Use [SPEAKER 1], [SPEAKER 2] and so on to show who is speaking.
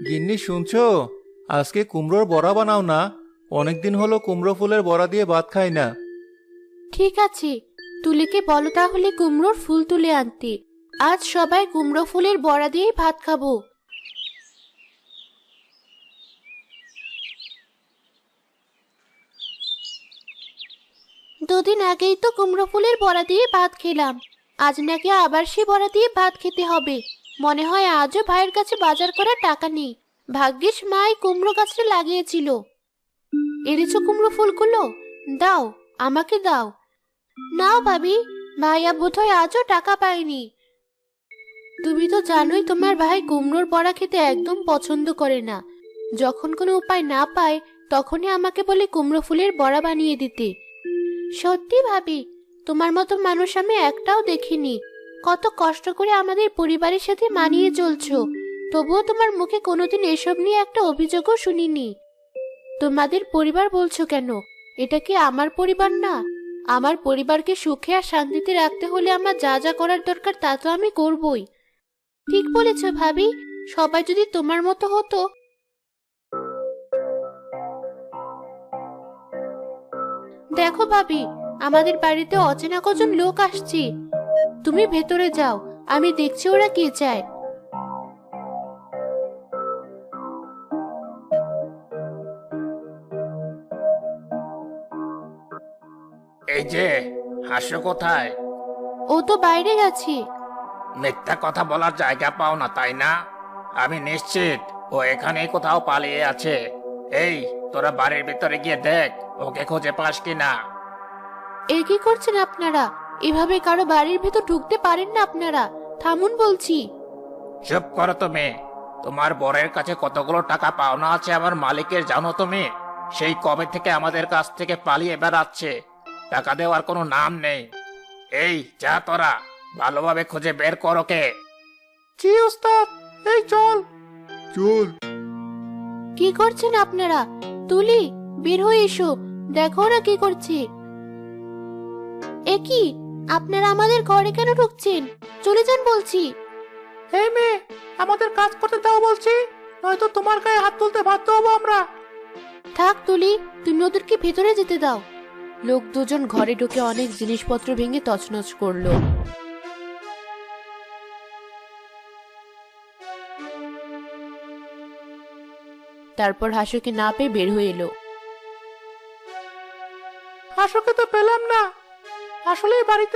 [SPEAKER 1] গিন্নি শুনছো? আজকে কুমড়োর বড়া বানাও না। অনেকদিন হলো কুমড়ো ফুলের বড়া দিয়ে ভাত খাই না।
[SPEAKER 2] ঠিক আছে, তুলিকে বলো তাহলে কুমড়োর ফুল তুলে আনতে। আজ সবাই কুমড়ো ফুলের বড়া দিয়েই ভাত খাবো। দুদিন আগেই তো কুমড়ো ফুলের বড়া দিয়ে ভাত খেলাম। আজ নাকি আবার সে বড়া দিয়ে ভাত খেতে হবে। মনে হয় আজও ভাইয়ের কাছে বাজার করার টাকা নেই। ভাগ্যিস মাই কুমড়ো গাছটা লাগিয়েছিল। এনেছো কুমড়ো ফুলগুলো? দাও, আমাকে দাও। নাও ভাবি, ভাইয়া বোধহয় আজও টাকা পায়নি। তুমি তো জানোই তোমার ভাই কুমড়োর বড়া খেতে একদম পছন্দ করে না। যখন কোনো উপায় না পায় তখনই আমাকে বলে কুমড়ো ফুলের বড়া বানিয়ে দিতে। সত্যি ভাবি, তোমার মতো মানুষ আমি একটাও দেখিনি। কত কষ্ট করে আমাদের পরিবারের সাথে মানিয়ে চলছো, তবুও তোমার মুখে কোনোদিন এসব নিয়ে একটা অভিযোগও শুনিনি। তোমাদের পরিবার বলছো কেন? এটা কি আমার পরিবার না? আমার পরিবারকে সুখে আর শান্তিতে রাখতে হলে আমার যা যা করার দরকার তা তো আমি করবই। ঠিক বলেছো ভাবি, সবাই যদি তোমার মতো হতো। দেখো ভাবি, আমাদের বাড়িতে অচেনা কজন লোক আসছে। তুমি ভেতরে যাও, আমি দেখছি ওরা কি চায়।
[SPEAKER 3] এই যে, হাসো কোথায়?
[SPEAKER 2] ও তো বাইরে গেছে।
[SPEAKER 3] মিথ্যা কথা বলার জায়গা পাও না তাই না? আমি নিশ্চিত ও এখানেই কোথাও পালিয়ে আছে। এই, তোরা বাড়ির ভিতরে গিয়ে দেখ ওকে খুঁজে পাস কিনা।
[SPEAKER 2] এ কি করছেন আপনারা? এভাবে কারো বাড়ির ভেতর ঢুকতে পারেন না আপনারা। থামুন বলছি।
[SPEAKER 3] চুপ করো তুমি। তোমার বরের কাছে কতগুলো টাকা পাওনা আছে আমার মালিকের জানো তুমি? সেই কবে থেকে আমাদের কাছ থেকে পালিয়ে বেড়াচ্ছে, টাকা দেওয়ার কোনো নাম নেই। এই যা, তোরা ভালোভাবে খুঁজে বের কর ওকে।
[SPEAKER 1] জি ওস্তাদ, এই চল চল।
[SPEAKER 2] কি করছেন আপনারা? তুলি, বের হয়ে এসো, দেখো ওরা কি করছে। এ কি, আপনারা আমাদের ঘরে কেন ঢুকছেন? চলে যান বলছি।
[SPEAKER 1] এই মেয়ে, আমাদের কাজ করতে দাও বলছি, নয়তো তোমার গায়ে হাত তুলতে বাধ্য হবো আমরা।
[SPEAKER 2] থাক তুলি, তুমি ওদেরকে ভেতরে যেতে দাও। লোক দুজন ঘরে ঢুকে অনেক জিনিসপত্র ভেঙে তছনছ করলো। তারপর হাসুকে না পেয়ে বের হয়ে এলো।
[SPEAKER 1] হাসুকে তো পেলাম না। আসলে এই বাড়িতে